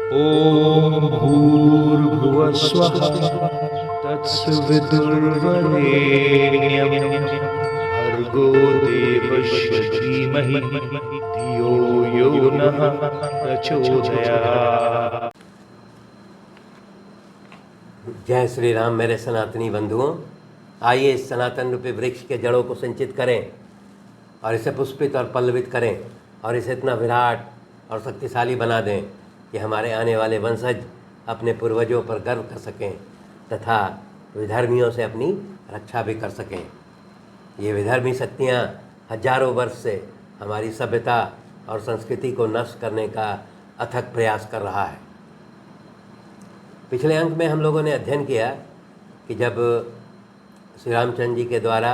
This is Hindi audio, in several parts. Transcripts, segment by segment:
ॐ भूर्भुवः स्वः तत्सवितुर्वरेण्यं भर्गो देवस्य धीमहि धियो यो नः प्रचोदयात्। जय श्री राम। मेरे सनातनी बंधुओं, आइए इस सनातन रूपी वृक्ष के जड़ों को संचित करें और इसे पुष्पित और पल्लवित करें और इसे इतना विराट और शक्तिशाली बना दें कि हमारे आने वाले वंशज अपने पूर्वजों पर गर्व कर सकें तथा विधर्मियों से अपनी रक्षा भी कर सकें। ये विधर्मी शक्तियाँ हजारों वर्ष से हमारी सभ्यता और संस्कृति को नष्ट करने का अथक प्रयास कर रहा है। पिछले अंक में हम लोगों ने अध्ययन किया कि जब श्री रामचंद्र जी के द्वारा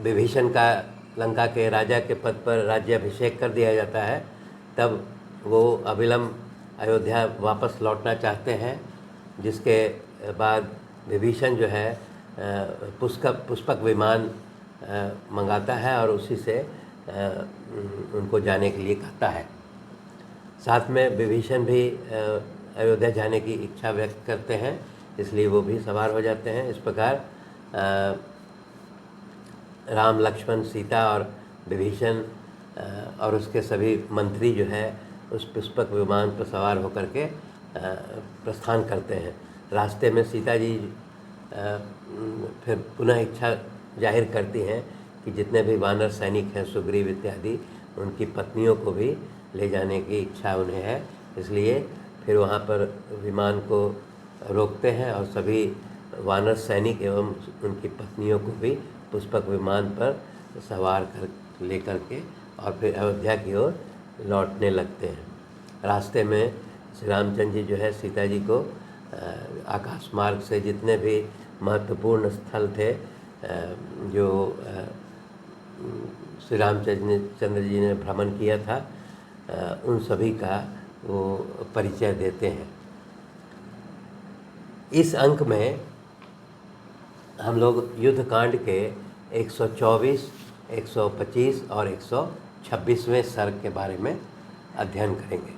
विभीषण का लंका के राजा के पद पर राज्याभिषेक कर दिया जाता है, तब वो अविलंब अयोध्या वापस लौटना चाहते हैं, जिसके बाद विभीषण जो है पुष्पक विमान मंगाता है और उसी से उनको जाने के लिए कहता है। साथ में विभीषण भी अयोध्या जाने की इच्छा व्यक्त करते हैं, इसलिए वो भी सवार हो जाते हैं। इस प्रकार राम, लक्ष्मण, सीता और विभीषण और उसके सभी मंत्री जो है उस पुष्पक विमान पर सवार होकर के प्रस्थान करते हैं। रास्ते में सीता जी फिर पुनः इच्छा जाहिर करती हैं कि जितने भी वानर सैनिक हैं, सुग्रीव इत्यादि, उनकी पत्नियों को भी ले जाने की इच्छा उन्हें है। इसलिए फिर वहाँ पर विमान को रोकते हैं और सभी वानर सैनिक एवं उनकी पत्नियों को भी पुष्पक विमान पर सवार कर लेकर के और फिर अयोध्या की ओर लौटने लगते हैं। रास्ते में श्री रामचंद्र जी जो है सीता जी को आकाश मार्ग से जितने भी महत्वपूर्ण स्थल थे जो श्री रामचंद्र जी ने भ्रमण किया था, उन सभी का वो परिचय देते हैं। इस अंक में हम लोग युद्ध कांड के 124, 125 और 126वें सर्ग के बारे में अध्ययन करेंगे।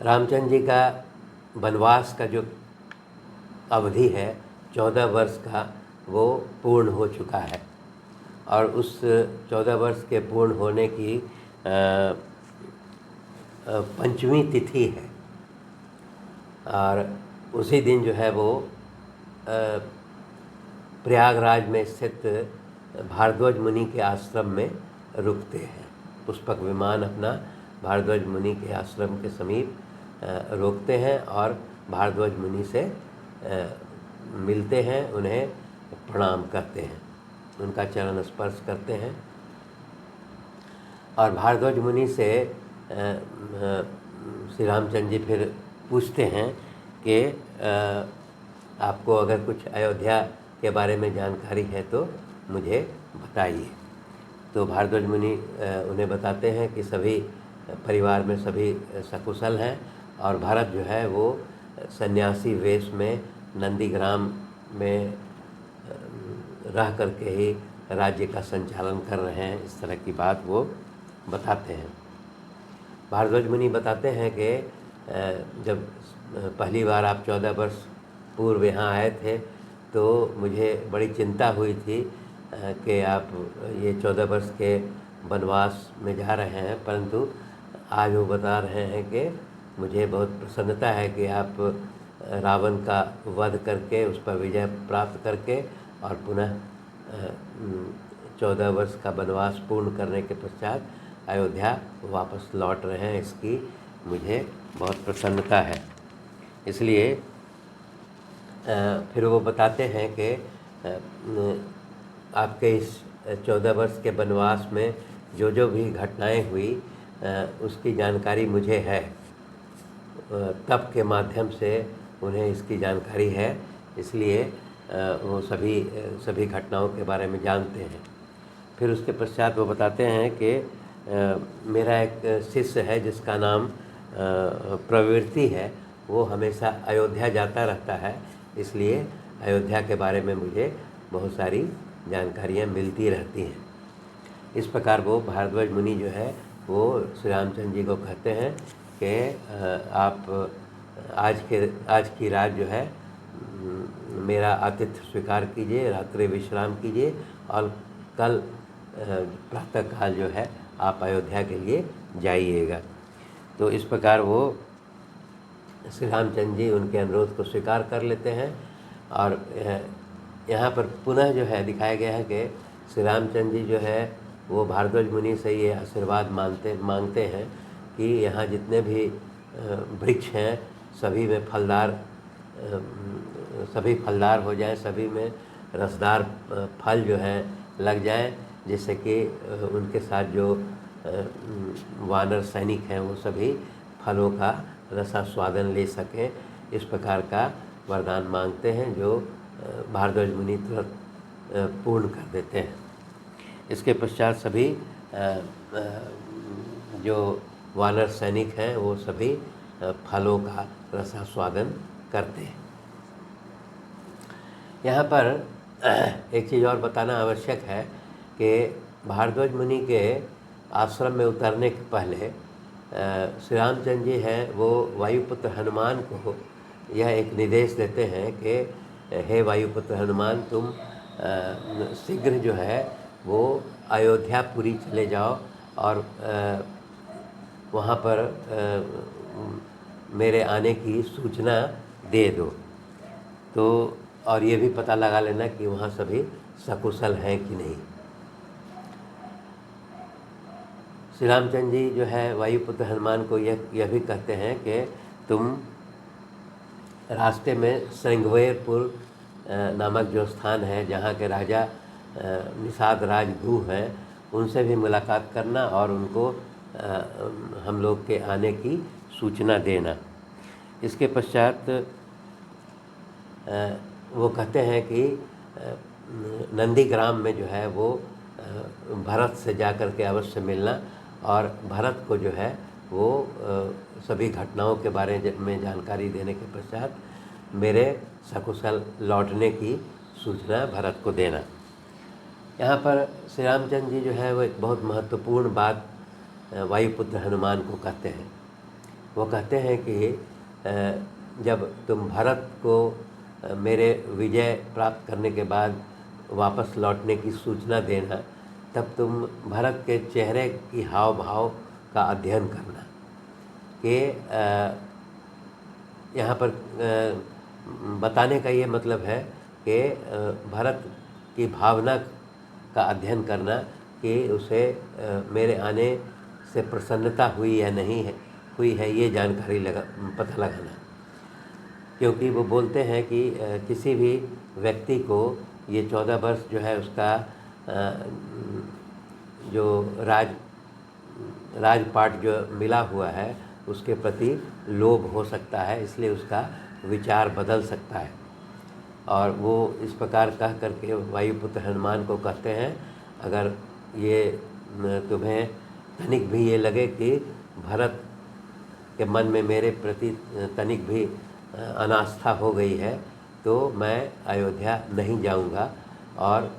रामचंद्र जी का वनवास का जो अवधि है 14 वर्ष का, वो पूर्ण हो चुका है और उस 14 वर्ष के पूर्ण होने की 5वीं तिथि है और उसी दिन जो है वो प्रयागराज में स्थित भारद्वाज मुनि के आश्रम में रुकते हैं। पुष्पक विमान अपना भारद्वाज मुनि के आश्रम के समीप रोकते हैं और भारद्वाज मुनि से मिलते हैं, उन्हें प्रणाम करते हैं, उनका चरण स्पर्श करते हैं और भारद्वाज मुनि से श्री रामचंद्र जी फिर पूछते हैं कि आपको अगर कुछ अयोध्या के बारे में जानकारी है तो मुझे बताइए। तो भारद्वाज मुनि उन्हें बताते हैं कि सभी परिवार में सभी सकुशल हैं और भरत जो है वो सन्यासी वेश में नंदीग्राम में रह करके ही राज्य का संचालन कर रहे हैं। इस तरह की बात वो बताते हैं। भारद्वाज मुनि बताते हैं कि जब पहली बार आप 14 वर्ष पूर्व यहाँ आए थे तो मुझे बड़ी चिंता हुई थी कि आप ये 14 वर्ष के वनवास में जा रहे हैं, परंतु आज वो बता रहे हैं कि मुझे बहुत प्रसन्नता है कि आप रावण का वध करके उस पर विजय प्राप्त करके और पुनः 14 वर्ष का वनवास पूर्ण करने के पश्चात अयोध्या वापस लौट रहे हैं, इसकी मुझे बहुत प्रसन्नता है। इसलिए फिर वो बताते हैं कि आपके इस 14 वर्ष के वनवास में जो जो भी घटनाएं हुई उसकी जानकारी मुझे है। तप के माध्यम से उन्हें इसकी जानकारी है, इसलिए वो सभी घटनाओं के बारे में जानते हैं। फिर उसके पश्चात वो बताते हैं कि मेरा एक शिष्य है जिसका नाम प्रवृत्ति है, वो हमेशा अयोध्या जाता रहता है, इसलिए अयोध्या के बारे में मुझे बहुत सारी जानकारियाँ मिलती रहती हैं। इस प्रकार वो भारद्वाज मुनि जो है वो श्री रामचंद्र जी को कहते हैं कि आप आज की रात जो है मेरा आतिथ्य स्वीकार कीजिए, रात्रि विश्राम कीजिए और कल प्रातःकाल जो है आप अयोध्या के लिए जाइएगा। तो इस प्रकार वो श्री रामचंद्र जी उनके अनुरोध को स्वीकार कर लेते हैं। और यहाँ पर पुनः जो है दिखाया गया है कि श्री रामचंद्र जी जो है वो भारद्वाज मुनि से ये आशीर्वाद मांगते हैं कि यहाँ जितने भी वृक्ष हैं सभी में सभी फलदार हो जाएं, सभी में रसदार फल जो हैं लग जाएं, जिससे कि उनके साथ जो वानर सैनिक हैं वो सभी फलों का रसास्वादन ले सकें। इस प्रकार का वरदान मांगते हैं जो भारद्वाज मुनि तुरंत पूर्ण कर देते हैं। इसके पश्चात सभी जो वानर सैनिक हैं वो सभी फलों का रसास्वादन करते हैं। यहाँ पर एक चीज़ और बताना आवश्यक है कि भारद्वाज मुनि के आश्रम में उतरने के पहले श्री रामचंद्र जी हैं वो वायुपुत्र हनुमान को यह एक निर्देश देते हैं कि हे वायुपुत्र हनुमान, तुम शीघ्र जो है वो अयोध्यापुरी चले जाओ और वहाँ पर मेरे आने की सूचना दे दो। तो और ये भी पता लगा लेना कि वहाँ सभी सकुशल हैं कि नहीं। श्री रामचंद्र जी जो है वायुपुत्र हनुमान को यह भी कहते हैं कि तुम रास्ते में श्रृंगवेरपुर नामक जो स्थान है जहाँ के राजा निषाद राज भू हैं उनसे भी मुलाकात करना और उनको हम लोग के आने की सूचना देना। इसके पश्चात वो कहते हैं कि नंदीग्राम में जो है वो भरत से जाकर के अवश्य मिलना और भरत को जो है वो सभी घटनाओं के बारे में जानकारी देने के पश्चात मेरे सकुशल लौटने की सूचना भरत को देना। यहाँ पर श्री रामचंद्र जी जो है वो एक बहुत महत्वपूर्ण बात वायुपुत्र हनुमान को कहते हैं। वो कहते हैं कि जब तुम भरत को मेरे विजय प्राप्त करने के बाद वापस लौटने की सूचना देना, तब तुम भरत के चेहरे की हाव भाव का अध्ययन करना कि यहाँ पर बताने का ये मतलब है कि भरत की भावना का अध्ययन करना कि उसे मेरे आने से प्रसन्नता हुई या नहीं हुई है, ये जानकारी पता लगाना। क्योंकि वो बोलते हैं कि किसी भी व्यक्ति को ये 14 वर्ष जो है उसका जो राजपाट जो मिला हुआ है उसके प्रति लोभ हो सकता है, इसलिए उसका विचार बदल सकता है। और वो इस प्रकार कह करके वायुपुत्र हनुमान को कहते हैं, अगर ये तुम्हें तनिक भी ये लगे कि भरत के मन में मेरे प्रति तनिक भी अनास्था हो गई है तो मैं अयोध्या नहीं जाऊंगा और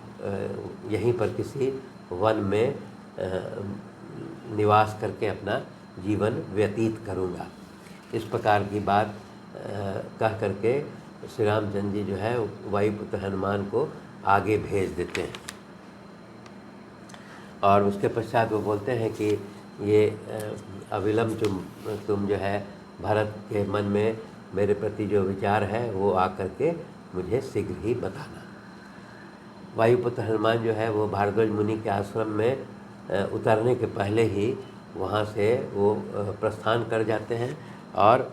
यहीं पर किसी वन में निवास करके अपना जीवन व्यतीत करूंगा। इस प्रकार की बात कह करके श्री रामचंद्र जी जो है वायुपुत्र हनुमान को आगे भेज देते हैं। और उसके पश्चात वो बोलते हैं कि ये अविलंब तुम जो है भरत के मन में मेरे प्रति जो विचार है वो आकर के मुझे शीघ्र ही बताना। वायुपुत्र हनुमान जो है वो भारद्वाज मुनि के आश्रम में उतरने के पहले ही वहाँ से वो प्रस्थान कर जाते हैं और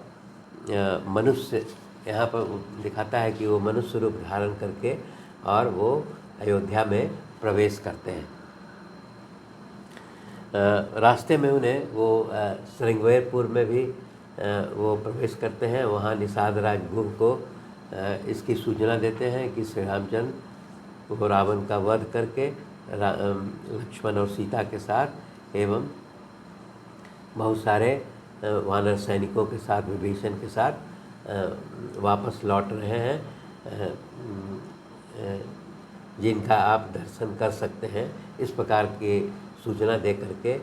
मनुष्य यहाँ पर दिखाता है कि वो मनुष्य रूप धारण करके और वो अयोध्या में प्रवेश करते हैं। रास्ते में उन्हें वो श्रृंगवेरपुर में भी वो प्रवेश करते हैं। वहाँ निषाद राजभू को इसकी सूचना देते हैं कि श्री रामचंद्र वो रावण का वध करके लक्ष्मण और सीता के साथ एवं बहुत सारे वानर सैनिकों के साथ विभीषण के साथ वापस लौट रहे हैं, जिनका आप दर्शन कर सकते हैं। इस प्रकार की सूचना दे करके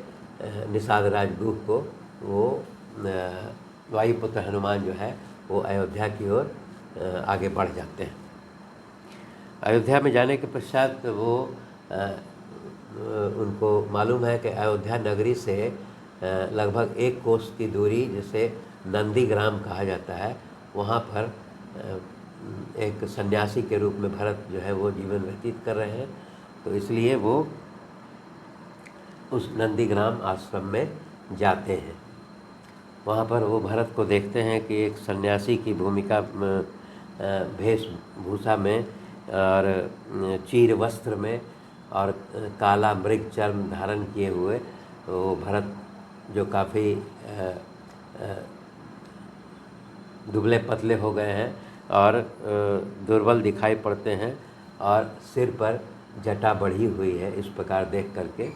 निषाद राजगुह को वो वायुपुत्र हनुमान जो है वो अयोध्या की ओर आगे बढ़ जाते हैं। अयोध्या में जाने के पश्चात वो उनको मालूम है कि अयोध्या नगरी से लगभग 1 कोस की दूरी, जिसे नंदीग्राम कहा जाता है, वहाँ पर एक सन्यासी के रूप में भरत जो है वो जीवन व्यतीत कर रहे हैं। तो इसलिए वो उस नंदीग्राम आश्रम में जाते हैं। वहाँ पर वो भरत को देखते हैं कि एक सन्यासी की भूमिका वेशभूषा में और चीर वस्त्र में और काला मृग चर्म धारण किए हुए वो भरत, जो काफ़ी दुबले पतले हो गए हैं और दुर्बल दिखाई पड़ते हैं और सिर पर जटा बढ़ी हुई है, इस प्रकार देख करके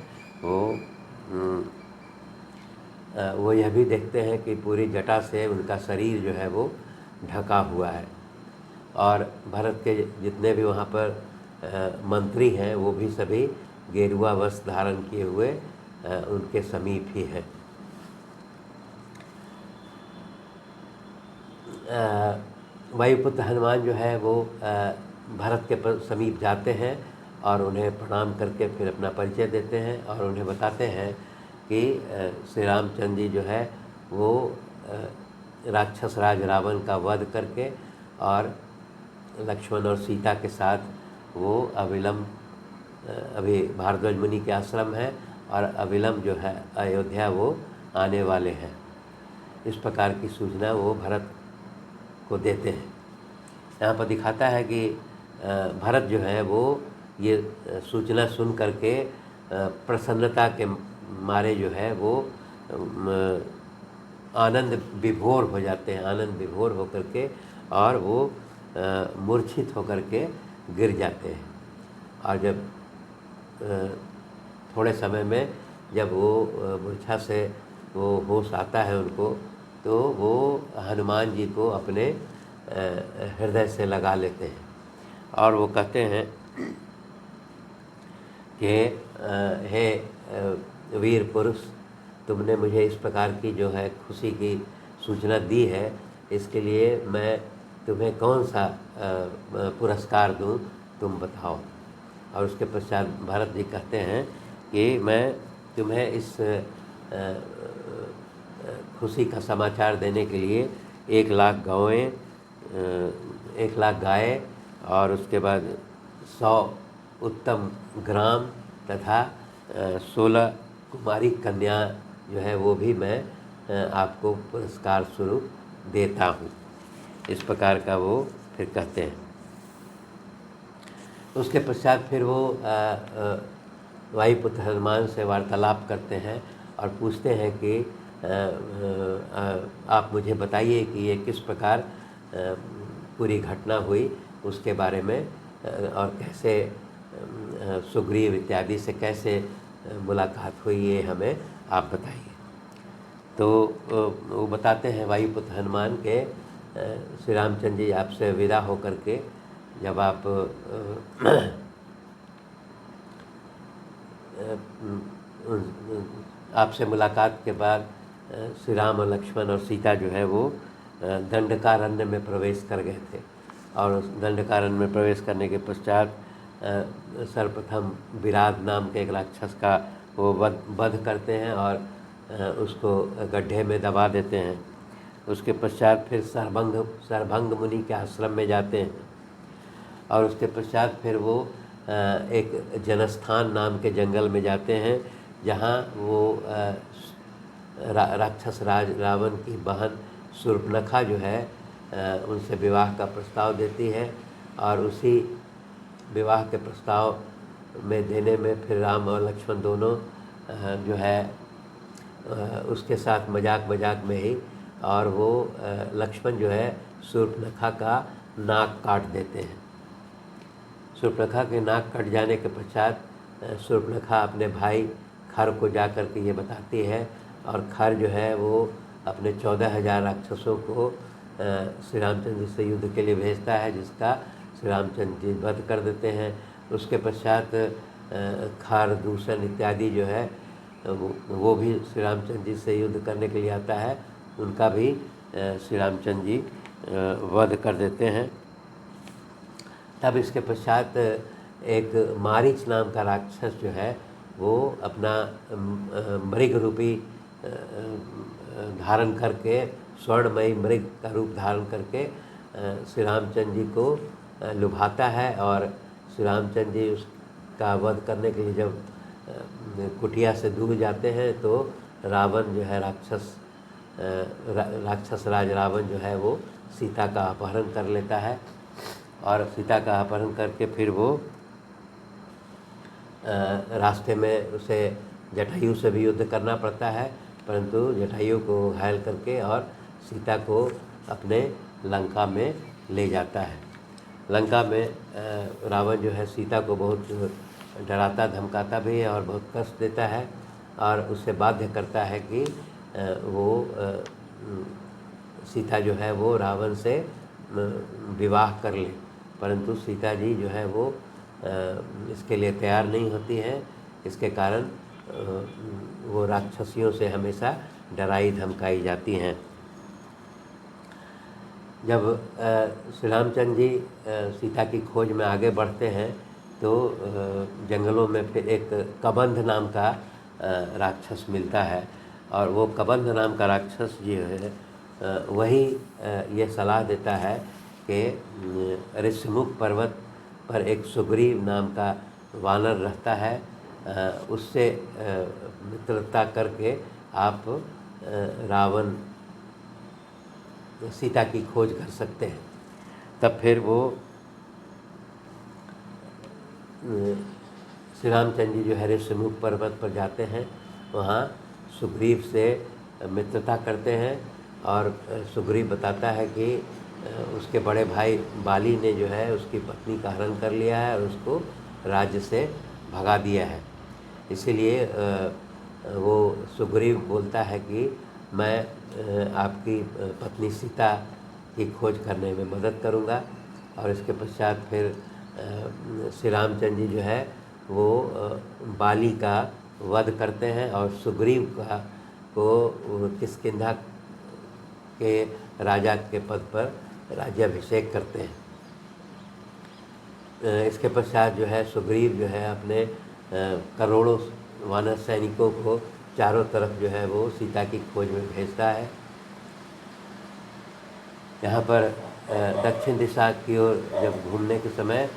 वो यह भी देखते हैं कि पूरी जटा से उनका शरीर जो है वो ढका हुआ है। और भरत के जितने भी वहाँ पर मंत्री हैं वो भी सभी गेरुआ वस्त्र धारण किए हुए उनके समीप ही हैं। वायुपुत्र हनुमान जो है वो भरत के समीप जाते हैं और उन्हें प्रणाम करके फिर अपना परिचय देते हैं और उन्हें बताते हैं कि श्री रामचंद्र जी जो है वो राक्षस राज रावण का वध करके और लक्ष्मण और सीता के साथ वो अविलंब अभी भारद्वाज मुनि के आश्रम है और अविलंब जो है अयोध्या वो आने वाले हैं। इस प्रकार की सूचना वो भरत को देते हैं। यहाँ पर दिखाता है कि भरत जो है वो ये सूचना सुन करके प्रसन्नता के मारे जो है वो आनंद विभोर हो जाते हैं, आनंद विभोर होकर के और वो मूर्छित होकर के गिर जाते हैं। और जब थोड़े समय में जब वो मूर्छा से वो होश आता है उनको, तो वो हनुमान जी को अपने हृदय से लगा लेते हैं और वो कहते हैं कि हे वीर पुरुष, तुमने मुझे इस प्रकार की जो है खुशी की सूचना दी है, इसके लिए मैं तुम्हें कौन सा पुरस्कार दूं, तुम बताओ। और उसके पश्चात भरत जी कहते हैं कि मैं तुम्हें इस खुशी का समाचार देने के लिए 1,00,000 गौएँ, 1,00,000 गाय और उसके बाद 100 उत्तम ग्राम तथा 16 कुमारी कन्या जो है वो भी मैं आपको पुरस्कार स्वरूप देता हूँ। इस प्रकार का वो फिर कहते हैं। उसके पश्चात फिर वो वायुपुत्र हनुमान से वार्तालाप करते हैं और पूछते हैं कि आप मुझे बताइए कि ये किस प्रकार पूरी घटना हुई, उसके बारे में और कैसे सुग्रीव इत्यादि से कैसे मुलाकात हुई, ये हमें आप बताइए। तो वो बताते हैं वायुपुत्र हनुमान के श्री रामचंद्र जी आपसे विदा होकर के जब आप आपसे मुलाकात के बाद श्री राम और लक्ष्मण और सीता जो है वो दंडकारण्य में प्रवेश कर गए थे। और उस दंडकारण्य में प्रवेश करने के पश्चात सर्वप्रथम विराट नाम के एक राक्षस का वो वध करते हैं और उसको गड्ढे में दबा देते हैं। उसके पश्चात फिर सरभंग मुनि के आश्रम में जाते हैं और उसके पश्चात फिर वो एक जनस्थान नाम के जंगल में जाते हैं, जहाँ वो राक्षस राज रावण की बहन शूर्पणखा जो है उनसे विवाह का प्रस्ताव देती है। और उसी विवाह के प्रस्ताव में देने में फिर राम और लक्ष्मण दोनों जो है उसके साथ मजाक में ही, और वो लक्ष्मण जो है शूर्पणखा का नाक काट देते हैं। शूर्पणखा के नाक कट जाने के पश्चात शूर्पणखा अपने भाई खर को जा कर के ये बताती है और खर जो है वो अपने 14,000 राक्षसों को श्री रामचंद्र जी से युद्ध के लिए भेजता है, जिसका श्री रामचंद्र जी वध कर देते हैं। उसके पश्चात खर दूषण इत्यादि जो है वो भी श्री रामचंद्र जी से युद्ध करने के लिए आता है, उनका भी श्री रामचंद्र जी वध कर देते हैं। तब इसके पश्चात एक मारीच नाम का राक्षस जो है वो अपना मृग रूपी धारण करके, स्वर्णमयी मृग का रूप धारण करके श्री रामचंद्र जी को लुभाता है। और श्री रामचंद्र जी उसका वध करने के लिए जब कुटिया से दूर जाते हैं तो रावण जो है राक्षस राज रावण जो है वो सीता का अपहरण कर लेता है। और सीता का अपहरण करके फिर वो रास्ते में उसे जटायु से भी युद्ध करना पड़ता है, परंतु जटायु को घायल करके और सीता को अपने लंका में ले जाता है। लंका में रावण जो है सीता को बहुत डराता धमकाता भी है और बहुत कष्ट देता है और उससे बाध्य करता है कि वो सीता जो है वो रावण से विवाह कर ले, परंतु सीता जी जो है वो इसके लिए तैयार नहीं होती हैं। इसके कारण वो राक्षसियों से हमेशा डराई धमकाई जाती हैं। जब श्री रामचंद्र जी सीता की खोज में आगे बढ़ते हैं तो जंगलों में फिर एक कबंध नाम का राक्षस मिलता है और वो कबंध नाम का राक्षस जो है वही ये सलाह देता है कि ऋषिमुख पर्वत पर एक सुग्रीव नाम का वानर रहता है, उससे मित्रता करके आप रावण सीता की खोज कर सकते हैं। तब फिर वो श्री रामचंद्र जी जो है ऋषिमुख पर्वत पर जाते हैं, वहाँ सुग्रीव से मित्रता करते हैं और सुग्रीव बताता है कि उसके बड़े भाई बाली ने जो है उसकी पत्नी का हरण कर लिया है और उसको राज्य से भगा दिया है। इसीलिए वो सुग्रीव बोलता है कि मैं आपकी पत्नी सीता की खोज करने में मदद करूंगा। और इसके पश्चात फिर श्री रामचंद्र जी जो है वो बाली का वध करते हैं और सुग्रीव को किष्किंधा के राजा के पद पर राज्याभिषेक करते हैं। इसके पश्चात जो है सुग्रीव जो है अपने करोड़ों वानर सैनिकों को चारों तरफ जो है वो सीता की खोज में भेजता है। यहाँ पर दक्षिण दिशा की ओर जब घूमने के समय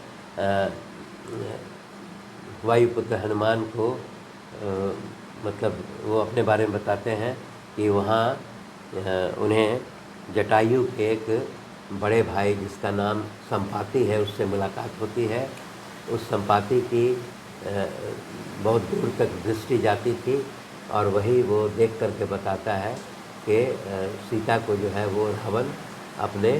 वायुपुत्र हनुमान को मतलब वो अपने बारे में बताते हैं कि वहाँ उन्हें जटायु के एक बड़े भाई जिसका नाम संपाति है उससे मुलाकात होती है। उस संपाति की बहुत दूर तक दृष्टि जाती थी और वही वो देख करके बताता है कि सीता को जो है वो रावण अपने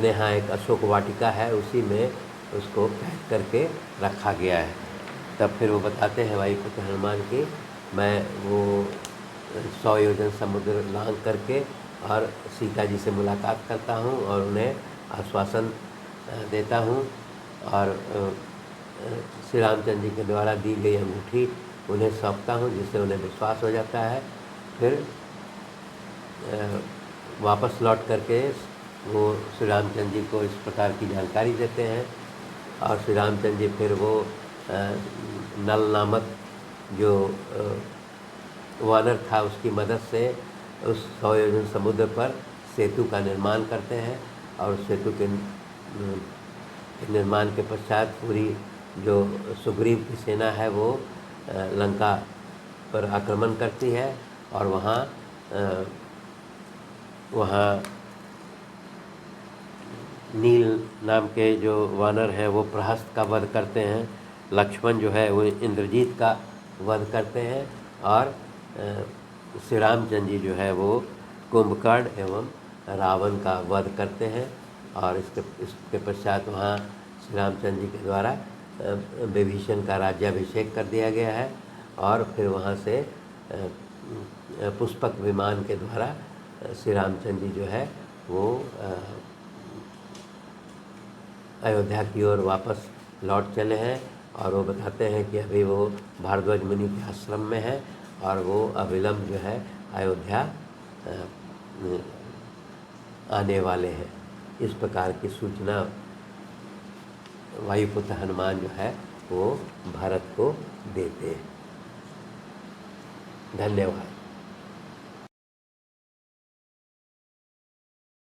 यहाँ एक अशोक वाटिका है उसी में उसको कैद करके रखा गया है। तब फिर वो बताते हैं वायुपुत्र हनुमान की मैं वो 100 योजन समुद्र लांघ करके और सीता जी से मुलाकात करता हूँ और उन्हें आश्वासन देता हूँ और श्री रामचंद्र जी के द्वारा दी गई अंगूठी उन्हें सौंपता हूँ जिससे उन्हें विश्वास हो जाता है। फिर वापस लौट करके वो श्री रामचंद्र जी को इस प्रकार की जानकारी देते हैं और श्री रामचंद्र जी फिर वो नल नामक जो वानर था उसकी मदद से उस 100 योजन समुद्र पर सेतु का निर्माण करते हैं और उस सेतु के निर्माण के पश्चात पूरी जो सुग्रीव की सेना है वो लंका पर आक्रमण करती है और वहाँ नील नाम के जो वानर हैं वो प्रहस्त का वध करते हैं। लक्ष्मण जो है वो इंद्रजीत का वध करते हैं और श्री रामचंद्र जी जो है वो कुंभकर्ण एवं रावण का वध करते हैं। और इसके पश्चात वहाँ श्री रामचंद्र जी के द्वारा विभीषण का राज्याभिषेक कर दिया गया है और फिर वहाँ से पुष्पक विमान के द्वारा श्री रामचंद्र जी जो है वो अयोध्या की ओर वापस लौट चले हैं और वो बताते हैं कि अभी वो भारद्वाज मुनि के आश्रम में है और वो अविलंब जो है अयोध्या आने वाले हैं। इस प्रकार की सूचना वायुपुत्र हनुमान जो है वो भारत को देते हैं। धन्यवाद।